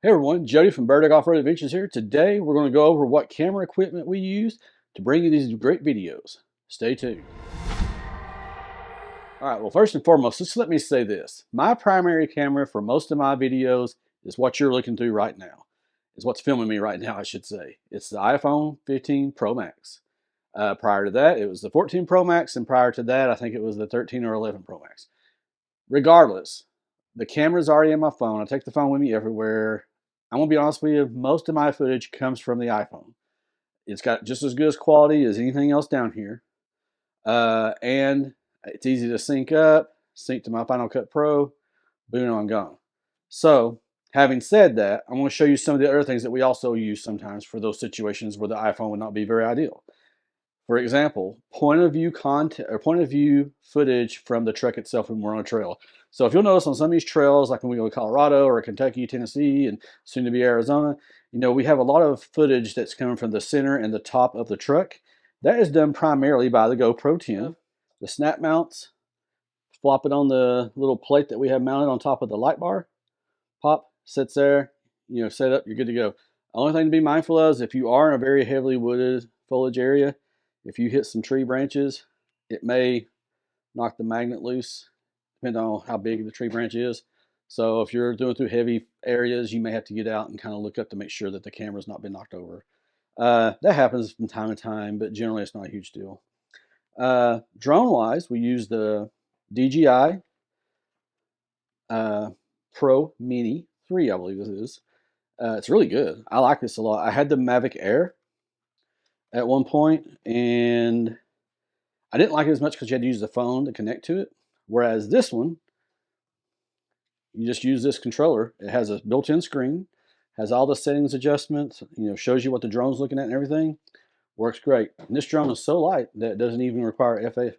Hey everyone, Jody from Burdick Off-Road Adventures here. Today we're going to go over what camera equipment we use to bring you these great videos. Stay tuned. All right, well first and foremost, just let me say this. My primary camera for most of my videos is what you're looking through right now. Is what's filming me right now, I should say. It's the iPhone 15 Pro Max. Prior to that, it was the 14 Pro Max, and prior to that, I think it was the 13 or 11 Pro Max. Regardless, the camera's already in my phone. I take the phone with me everywhere. I'm gonna be honest with you, most of my footage comes from the iPhone. It's got just as good as quality as anything else down here. And it's easy to sync up, sync to my Final Cut Pro, boom, I'm gone. So, having said that, I'm going to show you some of the other things that we also use sometimes for those situations where the iPhone would not be very ideal. For example, point of view content or point of view footage from the truck itself when we're on a trail. So if you'll notice on some of these trails, like when we go to Colorado or Kentucky, Tennessee, and soon to be Arizona, we have a lot of footage that's coming from the center and the top of the truck. That is done primarily by the GoPro 10. The snap mounts, flop it on the little plate that we have mounted on top of the light bar. Pop, sits there, set up, you're good to go. Only thing to be mindful of is if you are in a very heavily wooded foliage area, if you hit some tree branches, it may knock the magnet loose, depending on how big the tree branch is. So if you're doing through heavy areas, you may have to get out and kind of look up to make sure that the camera's not been knocked over. That happens from time to time, but generally it's not a huge deal. Drone-wise, we use the DJI Pro Mini 3, I believe this is. It's really good. I like this a lot. I had the Mavic Air at one point, and I didn't like it as much because you had to use the phone to connect to it. Whereas this one, you just use this controller. It has a built-in screen, has all the settings adjustments, shows you what the drone's looking at and everything. Works great. And this drone is so light that it doesn't even require FAA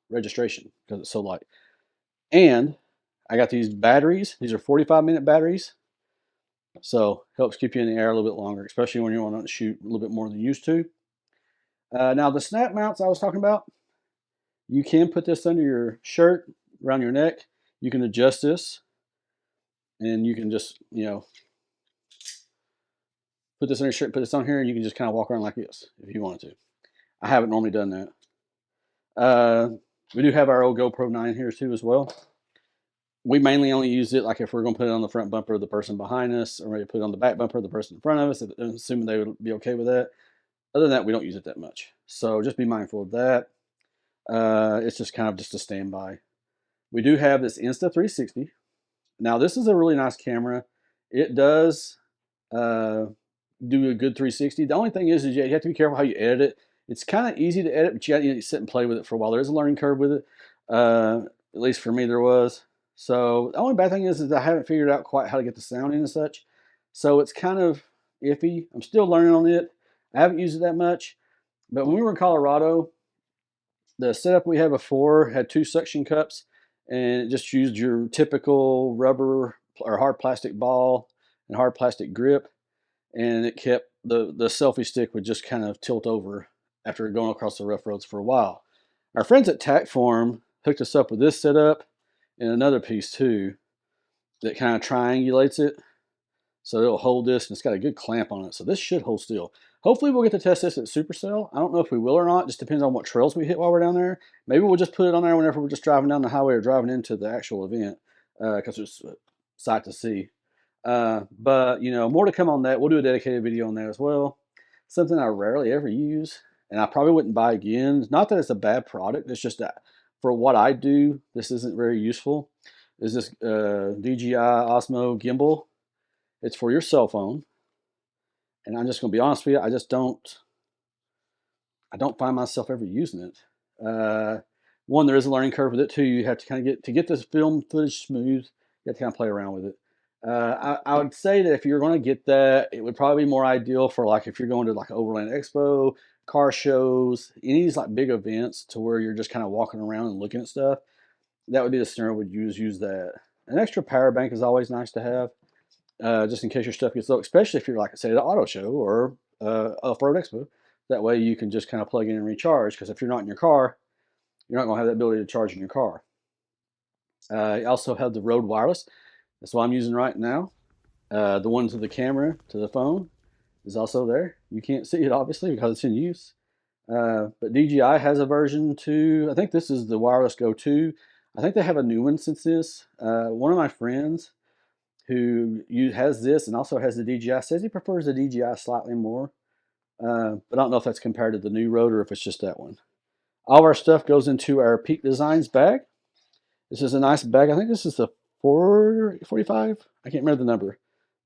registration because it's so light. And I got these batteries. These are 45-minute batteries. So helps keep you in the air a little bit longer, especially when you want to shoot a little bit more than you used to. Now the snap mounts I was talking about, you can put this under your shirt, around your neck. You can adjust this, and you can just put this on your shirt, put this on here, and you can just kind of walk around like this if you wanted to. I haven't normally done that. We do have our old GoPro 9 here too as well. We mainly only use it like if we're going to put it on the front bumper of the person behind us, or maybe put it on the back bumper of the person in front of us, assuming they would be okay with that. Other than that, we don't use it that much. So just be mindful of that. It's just kind of just a standby. We do have this Insta360. Now this is a really nice camera. It does do a good 360. The only thing is you have to be careful how you edit it. It's kind of easy to edit, but you got to sit and play with it for a while. There is a learning curve with it. At least for me there was. So the only bad thing is I haven't figured out quite how to get the sound in and such. So it's kind of iffy. I'm still learning on it. I haven't used it that much. But when we were in Colorado, the setup we had before had two suction cups, and it just used your typical rubber or hard plastic ball and hard plastic grip, and it kept the selfie stick would just kind of tilt over after going across the rough roads for a while. Our friends at Tacform hooked us up with this setup and another piece too that kind of triangulates it so it'll hold this, and it's got a good clamp on it, so this should hold still. Hopefully we'll get to test this at Supercell. I don't know if we will or not. Just depends on what trails we hit while we're down there. Maybe we'll just put it on there whenever we're just driving down the highway or driving into the actual event because it's a sight to see. But more to come on that. We'll do a dedicated video on that as well. Something I rarely ever use, and I probably wouldn't buy again. Not that it's a bad product. It's just that for what I do, this isn't very useful. Is this DJI Osmo gimbal? It's for your cell phone, and I'm just going to be honest with you. I don't find myself ever using it. One, there is a learning curve with it too. You have to kind of get this film footage smooth. You have to kind of play around with it. I would say that if you're going to get that, it would probably be more ideal for like if you're going to like Overland Expo, car shows, any of these like big events to where you're just kind of walking around and looking at stuff. That would be the scenario would use that. An extra power bank is always nice to have. Just in case your stuff gets low, especially if you're like say at an auto show or off-road expo. That way you can just kind of plug in and recharge, because if you're not in your car, you're not going to have that ability to charge in your car. You also have the Rode Wireless. That's what I'm using right now. The one to the camera, to the phone, is also there. You can't see it obviously because it's in use. But DJI has a version 2. I think this is the Wireless Go 2. I think they have a new one since this. One of my friends who has this and also has the DJI says he prefers the DJI slightly more. But I don't know if that's compared to the new Rode or if it's just that one. All of our stuff goes into our Peak Designs bag. This is a nice bag. I think this is the 445. I can't remember the number.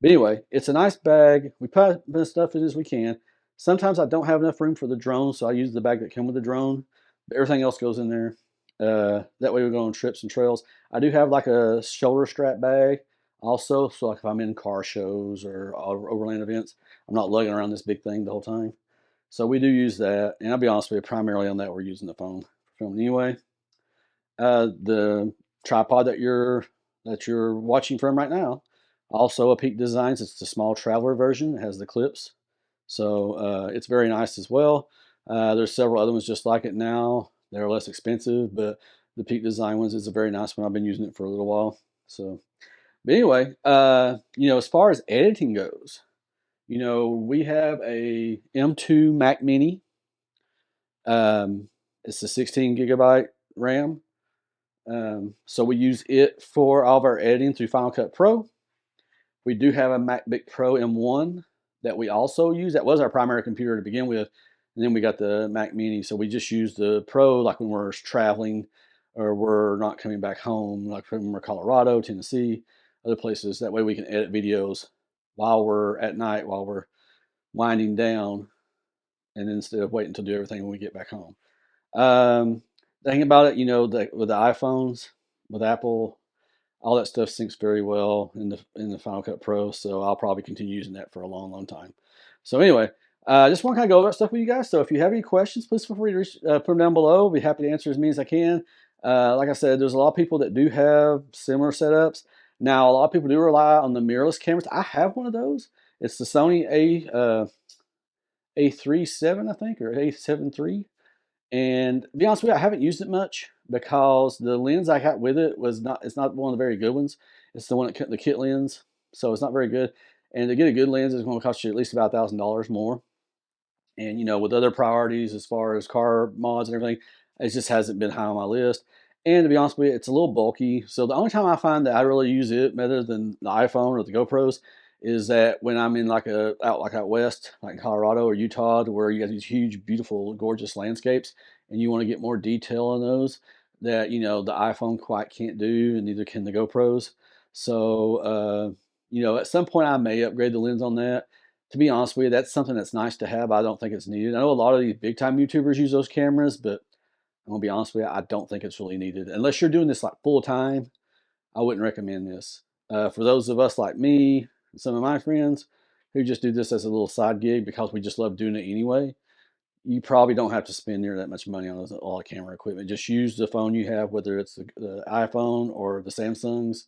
But anyway, it's a nice bag. We put as stuff in as we can. Sometimes I don't have enough room for the drone, so I use the bag that came with the drone. But everything else goes in there. That way we go on trips and trails. I do have like a shoulder strap bag also, so like if I'm in car shows or overland events, I'm not lugging around this big thing the whole time. So we do use that, and I'll be honest with you, primarily on that we're using the phone for filming anyway. The tripod that you're watching from right now, also a Peak Designs. It's the small traveler version. It has the clips, so it's very nice as well. There's several other ones just like it now. They're less expensive, but the Peak Design ones is a very nice one. I've been using it for a little while. So, but anyway, as far as editing goes, we have a M2 Mac Mini. It's a 16 gigabyte RAM. So we use it for all of our editing through Final Cut Pro. We do have a MacBook Pro M1 that we also use. That was our primary computer to begin with. And then we got the Mac Mini. So we just use the Pro like when we're traveling or we're not coming back home, like when we're Colorado, Tennessee, other places. That way we can edit videos while we're at night, while we're winding down, and instead of waiting to do everything when we get back home. The thing about it, with the iPhones, with Apple, all that stuff syncs very well in the Final Cut Pro. So I'll probably continue using that for a long, long time. So anyway, just want to kind of go over that stuff with you guys. So if you have any questions, please feel free to put them down below. I'll be happy to answer as many as I can. Like I said, there's a lot of people that do have similar setups. Now, a lot of people do rely on the mirrorless cameras. I have one of those. It's the Sony A37, I think, or A7 III. And to be honest with you, I haven't used it much because the lens I got with it it's not one of the very good ones. It's the one that the kit lens, so it's not very good. And to get a good lens is going to cost you at least about $1,000 more. And with other priorities as far as car mods and everything, it just hasn't been high on my list. And to be honest with you, it's a little bulky. So the only time I find that I really use it better than the iPhone or the GoPros is that when I'm in out west, like in Colorado or Utah, to where you got these huge, beautiful, gorgeous landscapes, and you want to get more detail on those that the iPhone quite can't do, and neither can the GoPros. So at some point I may upgrade the lens on that. To be honest with you, that's something that's nice to have. I don't think it's needed. I know a lot of these big time YouTubers use those cameras, but I'm gonna be honest with you, I don't think it's really needed unless you're doing this like full time. I wouldn't recommend this. For those of us like me, some of my friends who just do this as a little side gig because we just love doing it anyway, you probably don't have to spend near that much money on all the camera equipment. Just use the phone you have, whether it's the iPhone or the Samsungs.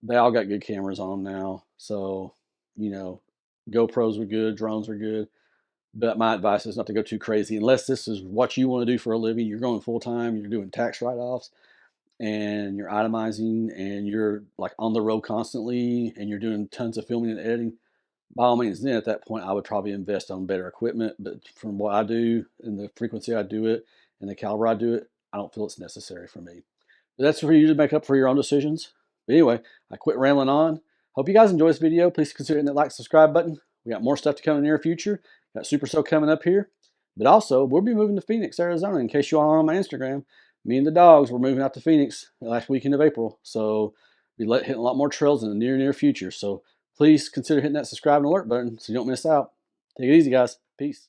They all got good cameras on them now. So, GoPros are good, drones are good. But my advice is not to go too crazy unless this is what you want to do for a living. You're going full time, you're doing tax write-offs, and you're itemizing, and you're like on the road constantly, and you're doing tons of filming and editing. By all means, then at that point, I would probably invest on better equipment. But from what I do and the frequency I do it and the caliber I do it, I don't feel it's necessary for me. But that's for you to make up for your own decisions. But anyway, I quit rambling on. Hope you guys enjoy this video. Please consider hitting that like, subscribe button. We got more stuff to come in the near future. Got Super Soak coming up here. But also, we'll be moving to Phoenix, Arizona. In case you all are on my Instagram, me and the dogs, we're moving out to Phoenix the last weekend of April. So we'll be hitting a lot more trails in the near future. So please consider hitting that subscribe and alert button so you don't miss out. Take it easy, guys. Peace.